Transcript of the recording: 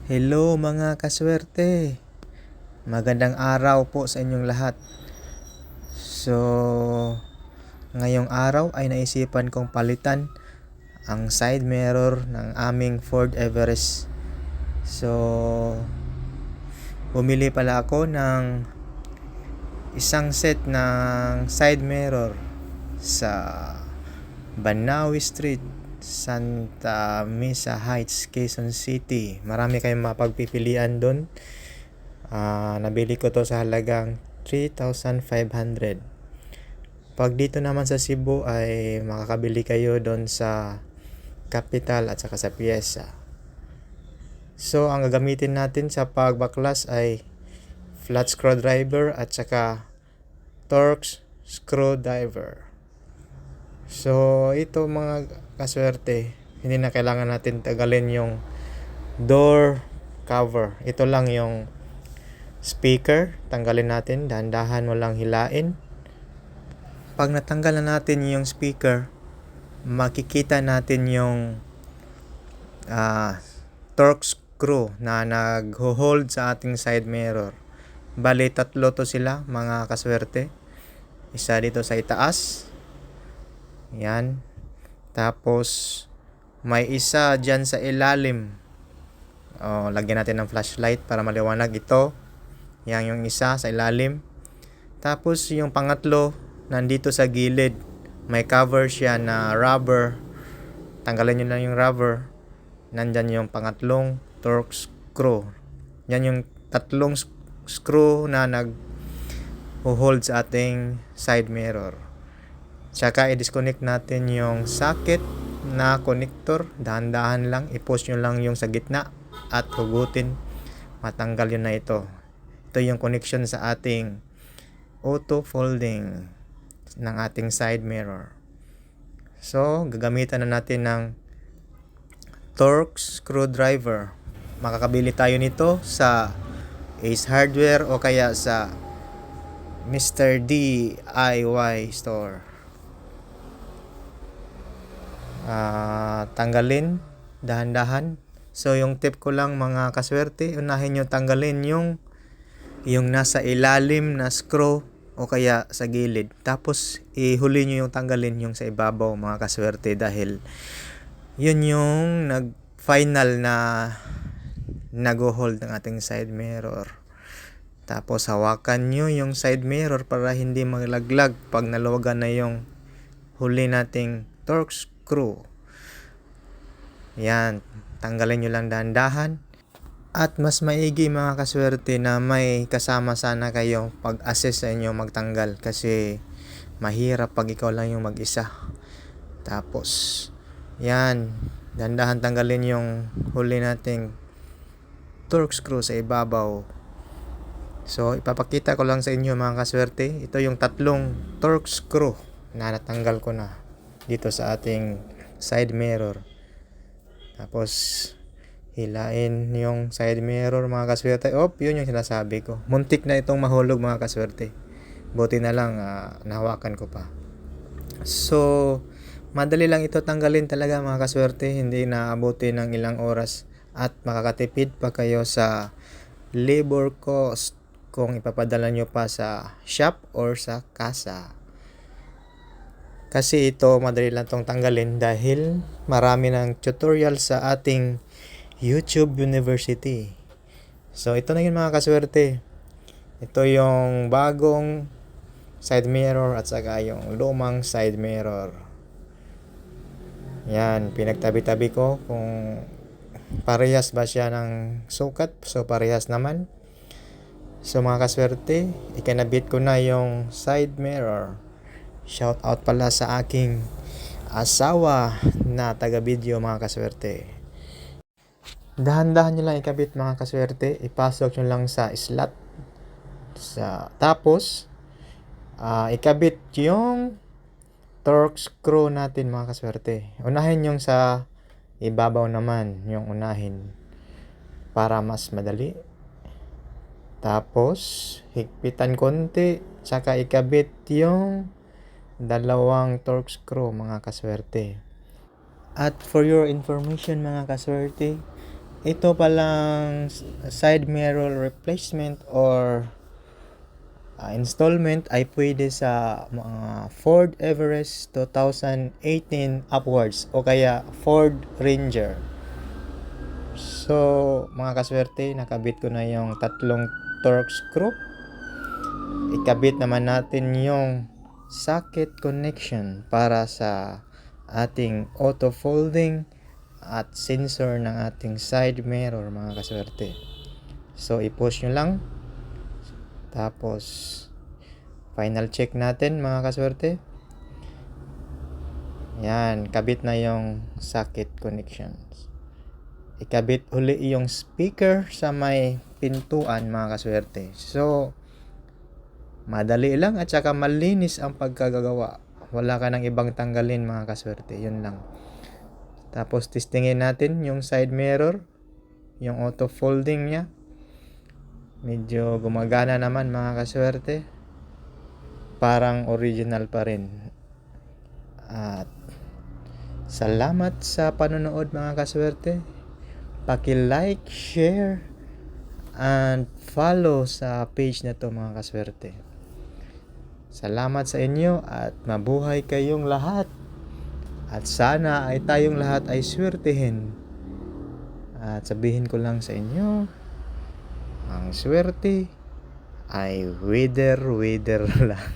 Hello mga kaswerte. Magandang araw po sa inyong lahat. So, ngayong araw ay naisipan kong palitan ang side mirror ng aming Ford Everest. So, bumili pala ako ng isang set ng side mirror sa Banawi Street, Santa Mesa Heights, Quezon City. Marami kayong mapagpipilian doon. Nabili ko to sa halagang 3,500. Pag dito naman sa Cebu ay makakabili kayo doon sa Capital at saka sa Piesa. So ang gagamitin natin sa pagbaklas ay flat screwdriver at saka Torx screwdriver. So ito mga kaswerte, hindi na kailangan natin tagalin yung door cover. Ito lang yung speaker, tanggalin natin, dahan-dahan mo lang hilain. Pag natanggal na natin yung speaker, makikita natin yung Torx screw na nag-hold sa ating side mirror. Bali, tatlo to sila mga kaswerte. Isa dito sa itaas. Yan. Tapos, may isa dyan sa ilalim. Lagyan natin ng flashlight para maliwanag ito. Yan yung isa sa ilalim. Tapos yung pangatlo, nandito sa gilid. May cover siya na rubber. Tanggalin nyo lang yung rubber. Nandyan yung pangatlong Torx screw. Yan yung tatlong screw na nag-hold sa ating side mirror. Tsaka i-disconnect natin yung socket na connector. Dahan-dahan lang. I-push nyo lang yung sa gitna at hugutin. Matanggal yun na ito. Ito yung connection sa ating auto folding ng ating side mirror. So, gagamitan na natin ng Torx screwdriver. Makakabili tayo nito sa Ace Hardware o kaya sa Mr. DIY store. Tanggalin dahan-dahan. So yung tip ko lang mga kaswerte, unahin nyo tanggalin yung nasa ilalim na screw o kaya sa gilid. Tapos ihuli nyo yung tanggalin yung sa ibabaw mga kaswerte, dahil yun yung final na nag-hold ng ating side mirror. Tapos hawakan nyo yung side mirror para hindi maglaglag pag naluwagan na yung huli nating Torx screw. Yan, tanggalin nyo lang dahan-dahan. At mas maigi mga kaswerte na may kasama sana kayo pag-assist sa inyo magtanggal, kasi mahirap pag ikaw lang yung mag-isa. Tapos yan, dahan-dahan tanggalin yung huli nating Torx screw sa ibabaw. So ipapakita ko lang sa inyo mga kaswerte. Ito yung tatlong Torx screw na natanggal ko na dito sa ating side mirror. Tapos hilain yung side mirror mga kaswerte. Yun yung sinasabi ko. Muntik na itong mahulog mga kaswerte. Buti na lang nahawakan ko pa. So madali lang ito tanggalin talaga mga kaswerte. Hindi naabuti ng ilang oras. At makakatipid pa kayo sa labor cost kung ipapadala nyo pa sa shop or sa kasa. Kasi ito madali lang itong tanggalin dahil marami ng tutorial sa ating YouTube University. So ito na yun mga kaswerte. Ito yung bagong side mirror at saka yung lumang side mirror. Yan, pinagtabi-tabi ko kung parehas ba siya ng sukat. So parehas naman. So mga kaswerte, ikinabit ko na yung side mirror. Shout out pala sa aking asawa na taga-video mga kaswerte. Dahan-dahan nyo lang ikabit mga kaswerte. Ipasok nyo lang sa slot. Tapos ikabit yung Torx screw natin mga kaswerte. Unahin yung sa ibabaw naman, yung unahin para mas madali. Tapos higpitan konti, tsaka ikabit yung dalawang Torx screw mga kaswerte. At for your information mga kaswerte, ito palang side mirror replacement or installment ay pwede sa mga Ford Everest 2018 upwards o kaya Ford Ranger. So, mga kaswerte, nakabit ko na yung tatlong torque screw. Ikabit naman natin yung socket connection para sa ating auto folding at sensor ng ating side mirror, mga kaswerte. So, i-push nyo lang. Tapos, final check natin, mga kaswerte. Yan, kabit na yung socket connections. Ikabit uli yung speaker sa may pintuan, mga kaswerte. So, madali lang at saka malinis ang pagkagagawa. Wala ka nang ibang tanggalin, mga kaswerte. Yun lang. Tapos, testingin natin yung side mirror. Yung auto folding niya. Medyo gumagana naman, mga kaswerte. Parang original pa rin. At salamat sa panonood, mga kaswerte. Paki-like, share, and follow sa page na to, mga kaswerte. Salamat sa inyo at mabuhay kayong lahat. At sana ay tayong lahat ay swertehin. At sabihin ko lang sa inyo, ang swerte ay wither lang.